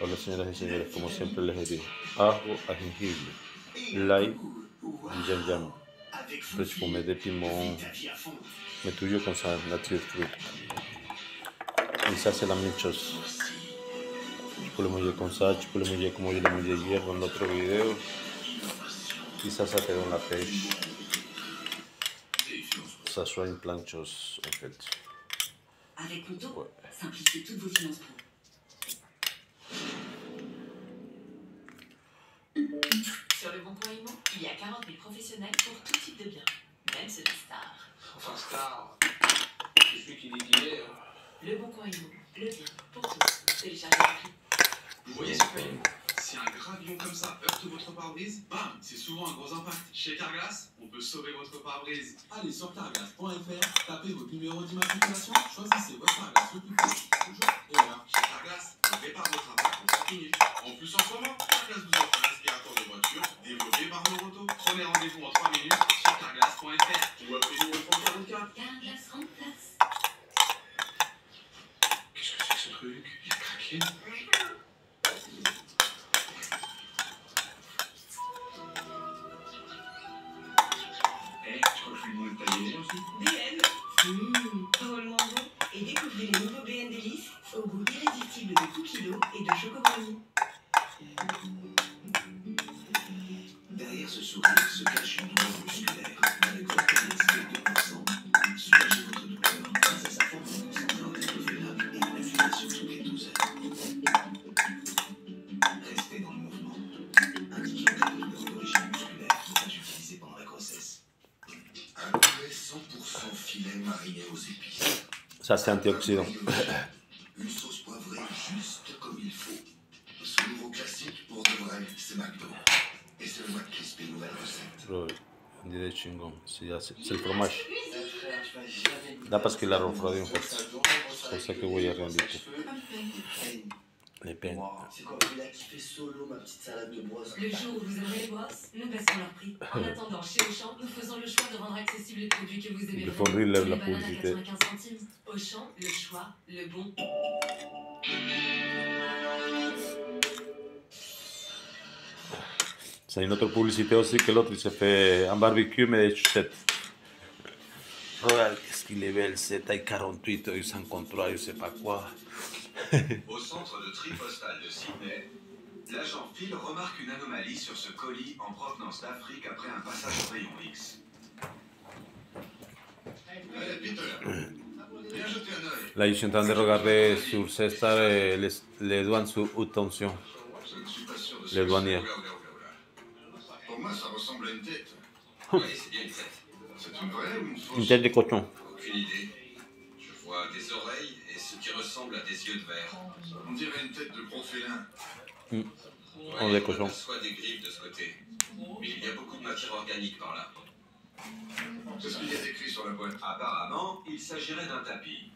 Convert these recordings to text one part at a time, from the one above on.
Hola señoras y señores, como siempre les he dicho, ajo à jengibre, l'ail, du gingembre, petit fumé de piment, mais toujours comme ça, nature fruit. Et ça c'est la même chose. Tu peux le manger comme ça, tu peux le manger comme je le mangeais hier dans notre vidéo. Et ça te donne la pêche. Ça soigne plein de choses en fait. Avec Conto, simplifiez toutes vos finances pro. Sur le Bon Coin Immo, il y a 40 000 professionnels pour tout type de biens, même ceux des stars. Enfin, star, c'est celui qui dit qu'il est. Le Bon Coin Immo, le bien pour tous. Téléchargez l'appli. Vous voyez ce paillet? Si un gravillon comme ça heurte votre pare-brise, bam, c'est souvent un gros impact. Chez Carglass, on peut sauver votre pare-brise. Allez sur carglass.fr, tapez votre numéro d'immatriculation, choisissez votre Carglass le plus proche, toujours et là. Chez Carglass, on répare votre impact en 30 minutes. En plus, en ce moment, Carglass vous offre un aspirateur de voiture développé par Noroto. Prenez rendez-vous en 3 minutes sur carglass.fr ou appelez-nous au 3044. Carglass remplace. Qu'est-ce que c'est que ce truc? Il a craqué. BN, drôlement bon. Et découvrez les nouveaux BN Délices au goût irrésistible de cookies d'eau et de chocobrownie. Derrière ce sourire se cache une douleur musculaire. Avec votre PSP 2%, soulagez votre douleur grâce à sa formule concentrante renouvelable et une inflammation toutes les 12 heures. Restez dans le mouvement. Indiquez en cas de douleur d'origine musculaire qui est utilisé pendant la grossesse. Un poulet 100% filet mariné aux épices. Ça c'est antioxydant. Une sauce poivrée juste comme il faut. Ce nouveau classique pour de vrai, c'est McDo. Et c'est le McCrispy nouvelle recette. Bro, on dirait chingón. C'est le fromage. Là parce qu'il a refroidi en fait. C'est pour ça que vous voyez rien du tout. Les peines. C'est quoi, il a kiffé solo ma petite salade de brosse. Le jour où vous aimerez les brosses, nous baissons leur prix. En attendant, chez Auchan, nous faisons le choix de rendre accessibles les produits que vous aimez. Il faut rire la Les bananes à publicité. 95 centimes. Auchan, le choix, le bon. C'est une autre publicité aussi que l'autre, il se fait un barbecue mais de chaussettes. Regarde, qu'est-ce qu'il est belle, c'est taille 48, il s'encontró, je sais pas quoi. Au centre de tri postal de Sydney, l'agent Phil remarque une anomalie sur ce colis en provenance d'Afrique après un passage au rayon X. Peter, viens jeter un œil. Là, ils sont en train de regarder sur Cestar les douanes sous haute tension. Je ne suis pas sûr de ce Les que douaniers. c'est. Oula. Pour moi, ça ressemble à une tête. Oui, c'est bien une tête. C'est une vraie ou une fausse? Une tête de cochon. Aucune idée. Je vois des oreilles et ce qui ressemble à des yeux de verre. On dirait une tête de gros félin. On est cochon. Soit des griffes de ce côté. Mais il y a beaucoup de matière organique par là. C'est ce qu'il y a écrit sur la boîte. Apparemment, il s'agirait d'un tapis.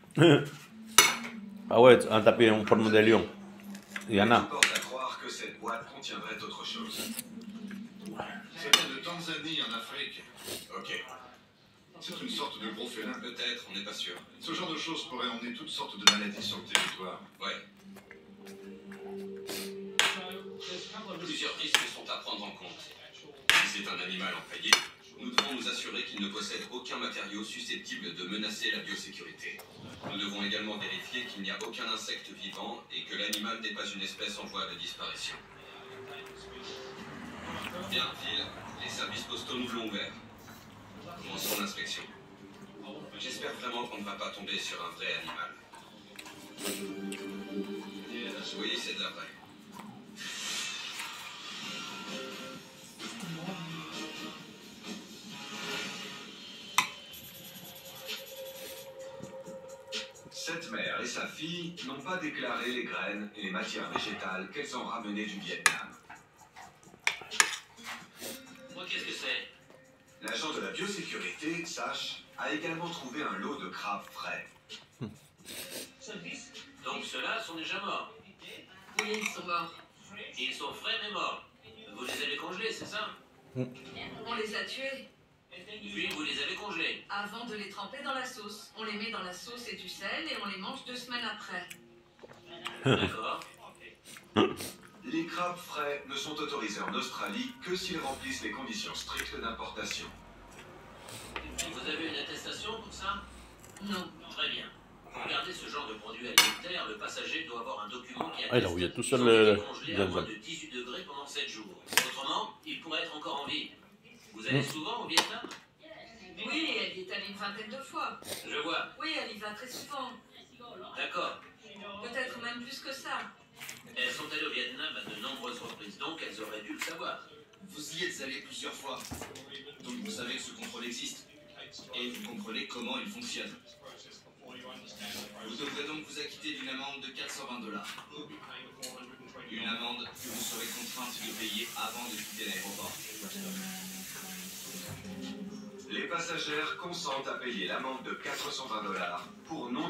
Ah ouais, un tapis en forme de lion. Il y en Mais a. tout porte à croire que cette boîte contiendrait autre chose. Ça vient de Tanzanie en Afrique. Ok. C'est une sorte de gros félin. Peut-être, on n'est pas sûr. Ce genre de choses pourrait emmener toutes sortes de maladies sur le territoire. Ouais. Plusieurs risques sont à prendre en compte. Si c'est un animal empaillé, nous devons nous assurer qu'il ne possède aucun matériau susceptible de menacer la biosécurité. Nous devons également vérifier qu'il n'y a aucun insecte vivant et que l'animal n'est pas une espèce en voie de disparition. Bien, Phil, les services postaux nous l'ont ouvert. Commençons l'inspection. J'espère vraiment qu'on ne va pas tomber sur un vrai animal. Oui, c'est de la vraie. Cette mère et sa fille n'ont pas déclaré les graines et les matières végétales qu'elles ont ramenées du Vietnam. Qu'est-ce que c'est? L'agent de la biosécurité, Sash, a également trouvé un lot de crabes frais. Donc ceux-là sont déjà morts. Oui, ils sont morts. Ils sont frais mais morts. Vous les avez congelés, c'est ça? On les a tués. Puis vous les avez congelés. Avant de les tremper dans la sauce. On les met dans la sauce et du sel et on les mange 2 semaines après. D'accord. Les crabes frais ne sont autorisés en Australie que s'ils remplissent les conditions strictes d'importation. Vous avez une attestation pour ça? Non. Très bien. Pour garder ce genre de produit alimentaire, le passager doit avoir un document qui Ah, il a envoyé tout seul qu'ils ont été le congelés à moins de 18 degrés pendant 7 jours. Autrement, il pourrait être encore en vie. Vous allez souvent au Vietnam? Oui, elle y est allée une vingtaine de fois. Je vois. Oui, elle y va très souvent. D'accord. Peut-être même plus que ça. Elles sont allées au Vietnam à de nombreuses reprises, donc elles auraient dû le savoir. Vous y êtes allé plusieurs fois, donc vous savez que ce contrôle existe, et vous comprenez comment il fonctionne. Vous devrez donc vous acquitter d'une amende de 420 $. Une amende que vous serez contrainte de payer avant de quitter l'aéroport. Les passagères consentent à payer l'amende de 420 $ pour non